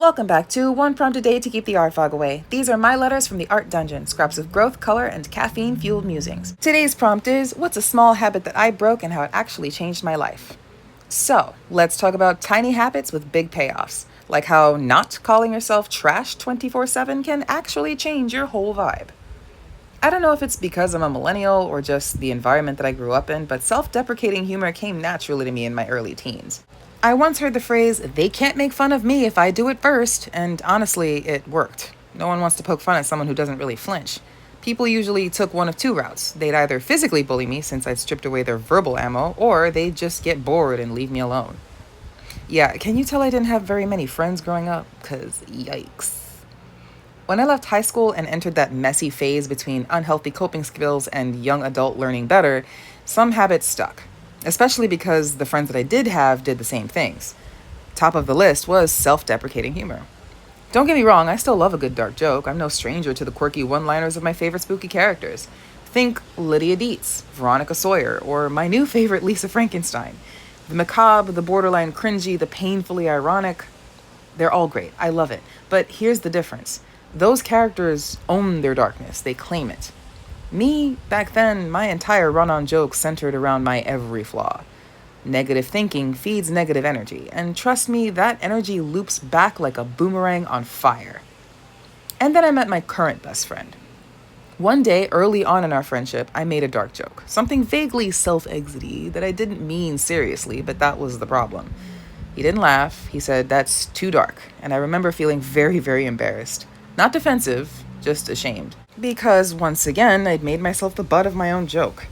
Welcome back to One Prompt a Day to Keep the Art Fog Away. These are my letters from the Art Dungeon, scraps of growth, color, and caffeine-fueled musings. Today's prompt is, what's a small habit that I broke and how it actually changed my life? So, let's talk about tiny habits with big payoffs, like how not calling yourself trash 24/7 can actually change your whole vibe. I don't know if it's because I'm a millennial or just the environment that I grew up in, but self-deprecating humor came naturally to me in my early teens. I once heard the phrase, they can't make fun of me if I do it first, and honestly, it worked. No one wants to poke fun at someone who doesn't really flinch. People usually took one of two routes. They'd either physically bully me since I'd stripped away their verbal ammo, or they'd just get bored and leave me alone. Yeah, can you tell I didn't have very many friends growing up? 'Cause yikes. When I left high school and entered that messy phase between unhealthy coping skills and young adult learning better, some habits stuck, especially because the friends that I did have did the same things. Top of the list was self deprecating humor. Don't get me wrong, I still love a good dark joke. I'm no stranger to the quirky one liners of my favorite spooky characters. Think Lydia Dietz, Veronica Sawyer, or my new favorite Lisa Frankenstein. The macabre, the borderline cringy, the painfully ironic. They're all great. I love it. But here's the difference. Those characters own their darkness, they claim it. Me, back then, my entire run on jokes centered around my every flaw. Negative thinking feeds negative energy, and trust me, that energy loops back like a boomerang on fire. And then I met my current best friend. One day, early on in our friendship, I made a dark joke, something vaguely self-exity that I didn't mean seriously, but that was the problem. He didn't laugh, he said, "That's too dark," and I remember feeling very, very embarrassed. Not defensive, just ashamed. Because, once again, I'd made myself the butt of my own joke.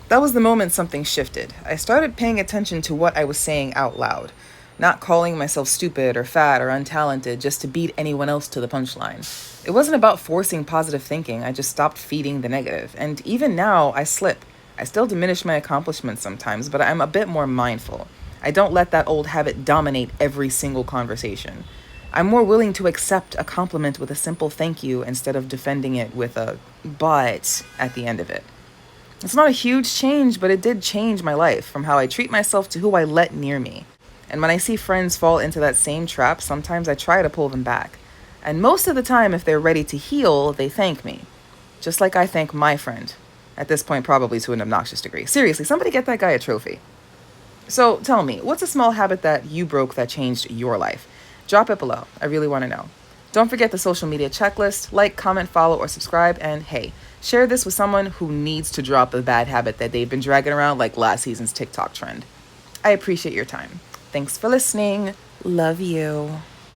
That was the moment something shifted. I started paying attention to what I was saying out loud, not calling myself stupid or fat or untalented just to beat anyone else to the punchline. It wasn't about forcing positive thinking, I just stopped feeding the negative. And even now, I slip. I still diminish my accomplishments sometimes, but I'm a bit more mindful. I don't let that old habit dominate every single conversation. I'm more willing to accept a compliment with a simple thank you instead of defending it with a but at the end of it. It's not a huge change, but it did change my life from how I treat myself to who I let near me. And when I see friends fall into that same trap, sometimes I try to pull them back. And most of the time, if they're ready to heal, they thank me. Just like I thank my friend. At this point, probably to an obnoxious degree. Seriously, somebody get that guy a trophy. So tell me, what's a small habit that you broke that changed your life? Drop it below. I really want to know. Don't forget the social media checklist. Like, comment, follow, or subscribe. And hey, share this with someone who needs to drop a bad habit that they've been dragging around like last season's TikTok trend. I appreciate your time. Thanks for listening. Love you.